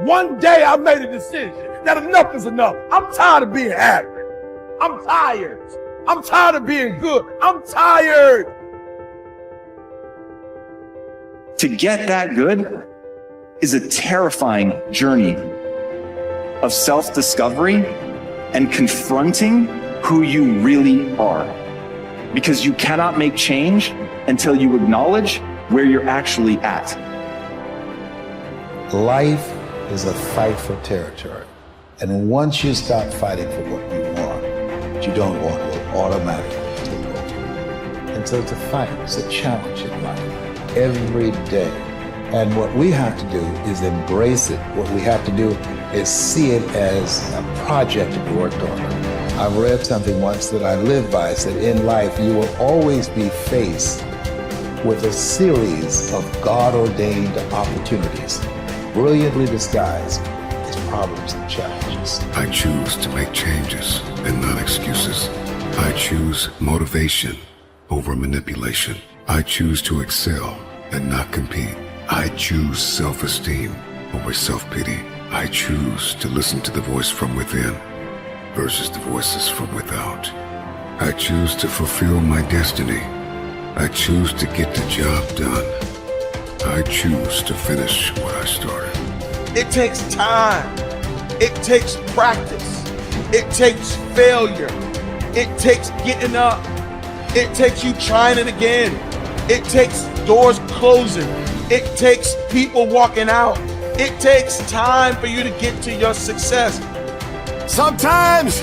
One day I made a decision that enough is enough. I'm tired of being average. I'm tired. I'm tired of being good. I'm tired. To get that good is a terrifying journey of self-discovery and confronting who you really are. Because you cannot make change until you acknowledge where you're actually at. Life is a fight for territory. And once you stop fighting for what you want, what you don't want will automatically take over. And so it's a fight, it's a challenge in life, every day. And what we have to do is embrace it. What we have to do is see it as a project to be worked on. I read something once that I live by. It said, in life, you will always be faced with a series of God-ordained opportunities, brilliantly disguised as problems and challenges. I choose to make changes and not excuses. I choose motivation over manipulation. I choose to excel and not compete. I choose self-esteem over self-pity. I choose to listen to the voice from within versus the voices from without. I choose to fulfill my destiny. I choose to get the job done. I choose to finish what I started. It takes time. It takes practice. It takes failure. It takes getting up. It takes you trying it again. It takes doors closing. It takes people walking out. It takes time for you to get to your success. Sometimes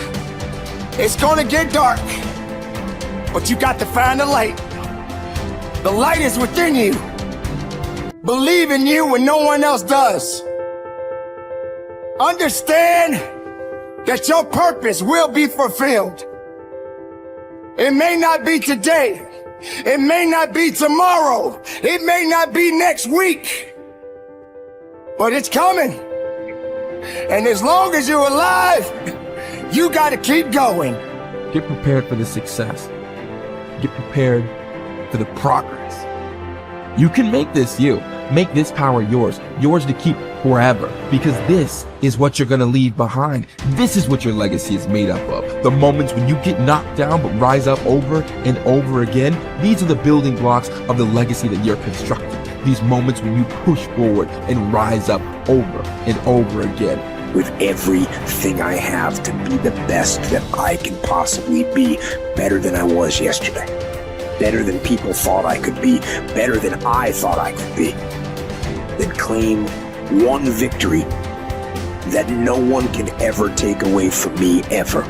it's gonna get dark, but you got to find the light. The light is within you. Believe in you when no one else does. Understand that your purpose will be fulfilled. It may not be today. It may not be tomorrow. It may not be next week. But it's coming. And as long as you're alive, you gotta keep going. Get prepared for the success. Get prepared for the progress. You can make this you. Make this power yours. Yours to keep forever. Because this is what you're gonna leave behind. This is what your legacy is made up of. The moments when you get knocked down but rise up over and over again. These are the building blocks of the legacy that you're constructing. These moments when you push forward and rise up over and over again. With everything I have to be the best that I can possibly be, better than I was yesterday. Better than people thought I could be, better than I thought I could be. Then claim one victory that no one can ever take away from me, ever.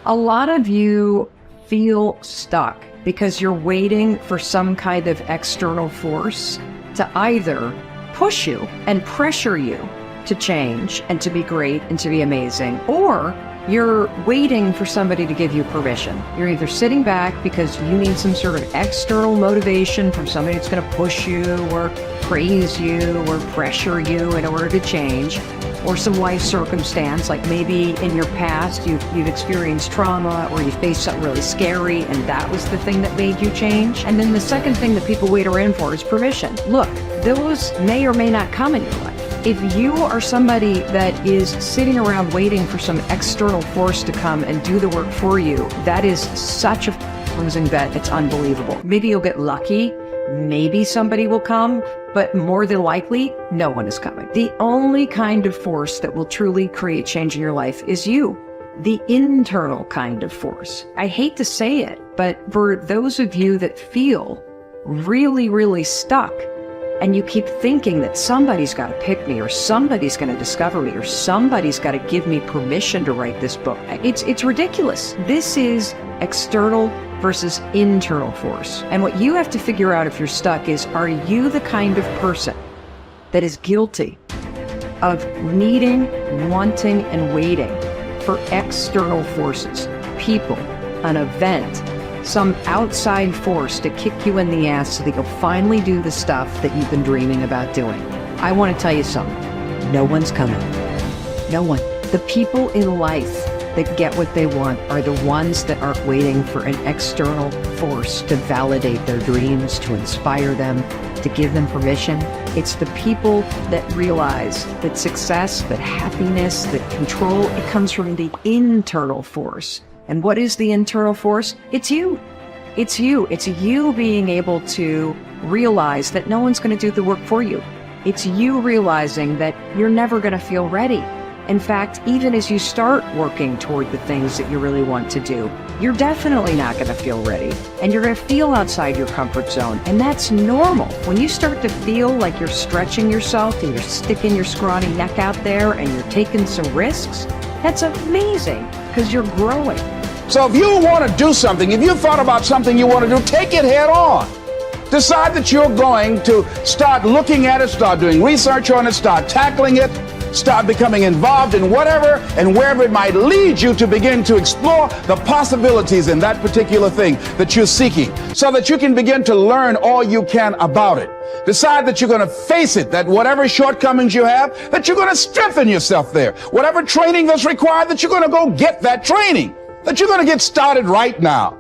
A lot of you feel stuck because you're waiting for some kind of external force to either push you and pressure you to change and to be great and to be amazing, or you're waiting for somebody to give you permission. You're either sitting back because you need some sort of external motivation from somebody that's going to push you or praise you or pressure you in order to change, or some life circumstance, like maybe in your past you've experienced trauma or you faced something really scary and that was the thing that made you change. And then the second thing that people wait around for is permission. Look, those may or may not come in your life. If you are somebody that is sitting around waiting for some external force to come and do the work for you, that is such a losing bet. It's unbelievable. Maybe you'll get lucky. Maybe somebody will come, but more than likely, no one is coming. The only kind of force that will truly create change in your life is you. The internal kind of force. I hate to say it, but for those of you that feel really, really stuck, and you keep thinking that somebody's got to pick me, or somebody's going to discover me, or somebody's got to give me permission to write this book. It's ridiculous. This is external versus internal force. And what you have to figure out if you're stuck is, are you the kind of person that is guilty of needing, wanting, and waiting for external forces, people, an event, some outside force to kick you in the ass so that you'll finally do the stuff that you've been dreaming about doing? I want to tell you something. No one's coming. No one. The people in life that get what they want are the ones that aren't waiting for an external force to validate their dreams, to inspire them, to give them permission. It's the people that realize that success, that happiness, that control, it comes from the internal force. And what is the internal force? It's you. It's you. It's you being able to realize that no one's going to do the work for you. It's you realizing that you're never going to feel ready. In fact, even as you start working toward the things that you really want to do, you're definitely not going to feel ready. And you're going to feel outside your comfort zone. And that's normal. When you start to feel like you're stretching yourself and you're sticking your scrawny neck out there and you're taking some risks, that's amazing because you're growing. So if you want to do something, if you thought about something you want to do, take it head on. Decide that you're going to start looking at it, start doing research on it, start tackling it, start becoming involved in whatever and wherever it might lead you to begin to explore the possibilities in that particular thing that you're seeking so that you can begin to learn all you can about it. Decide that you're going to face it, that whatever shortcomings you have, that you're going to strengthen yourself there. Whatever training that's required, that you're going to go get that training, that you're going to get started right now.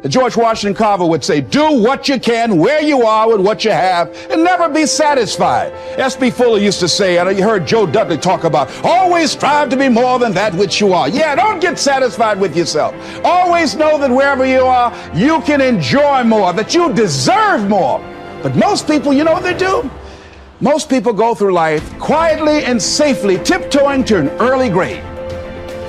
George Washington Carver would say, do what you can where you are with what you have and never be satisfied. S.B. Fuller used to say, and you heard Joe Dudley talk about, always strive to be more than that which you are. Yeah, don't get satisfied with yourself. Always know that wherever you are, you can enjoy more, that you deserve more. But most people, you know what they do? Most people go through life quietly and safely, tiptoeing to an early grave.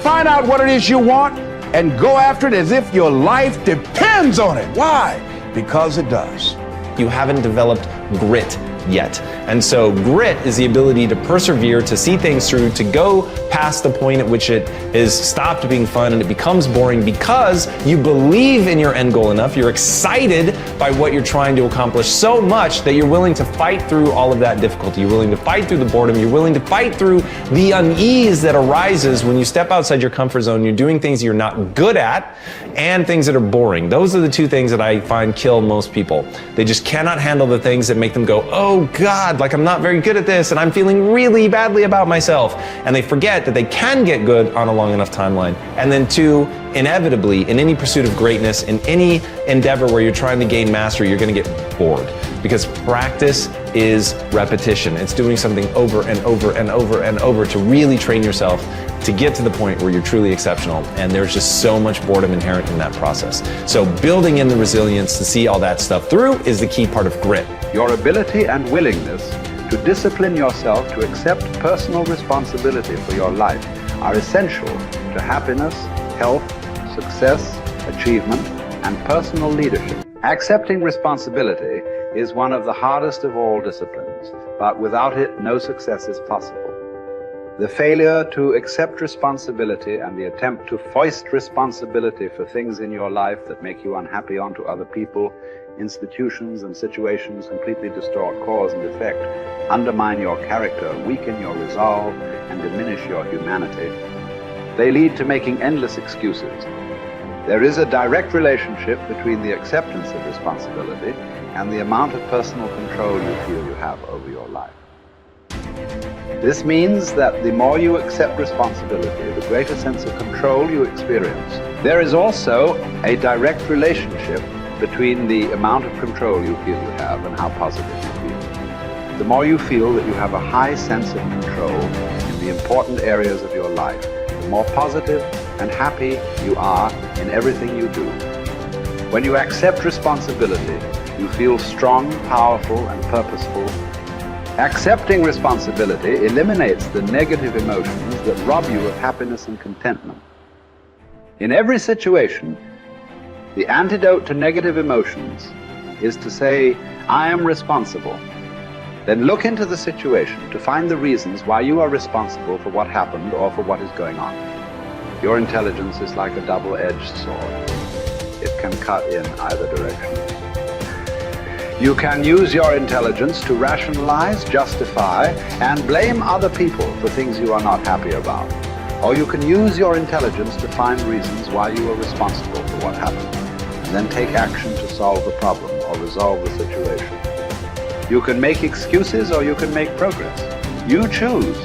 Find out what it is you want and go after it as if your life depends on it. Why? Because it does. You haven't developed grit yet. And so grit is the ability to persevere, to see things through, to go past the point at which it is stopped being fun and it becomes boring because you believe in your end goal enough, you're excited by what you're trying to accomplish so much that you're willing to fight through all of that difficulty. You're willing to fight through the boredom. You're willing to fight through the unease that arises when you step outside your comfort zone. You're doing things you're not good at and things that are boring. Those are the two things that I find kill most people. They just cannot handle the things that make them go, oh God, like I'm not very good at this and I'm feeling really badly about myself. And they forget that they can get good on a long enough timeline. And then two, inevitably, in any pursuit of greatness, in any endeavor where you're trying to gain mastery, you're going to get bored because practice is repetition. It's doing something over and over and over and over to really train yourself to get to the point where you're truly exceptional. And there's just so much boredom inherent in that process. So building in the resilience to see all that stuff through is the key part of grit. Your ability and willingness to discipline yourself to accept personal responsibility for your life are essential to happiness, health, success, achievement, and personal leadership. Accepting responsibility is one of the hardest of all disciplines, but without it, no success is possible. The failure to accept responsibility and the attempt to foist responsibility for things in your life that make you unhappy onto other people, institutions, and situations completely distort cause and effect, undermine your character, weaken your resolve, and diminish your humanity. They lead to making endless excuses. There is a direct relationship between the acceptance of responsibility and the amount of personal control you feel you have over your life. This means that the more you accept responsibility, the greater sense of control you experience. There is also a direct relationship between the amount of control you feel you have and how positive you feel. The more you feel that you have a high sense of control in the important areas of your life, the more positive and happy you are in everything you do. When you accept responsibility, you feel strong, powerful, and purposeful. Accepting responsibility eliminates the negative emotions that rob you of happiness and contentment. In every situation, the antidote to negative emotions is to say, I am responsible. Then look into the situation to find the reasons why you are responsible for what happened or for what is going on. Your intelligence is like a double-edged sword. It can cut in either direction. You can use your intelligence to rationalize, justify, and blame other people for things you are not happy about. Or you can use your intelligence to find reasons why you are responsible for what happened, and then take action to solve the problem or resolve the situation. You can make excuses or you can make progress. You choose.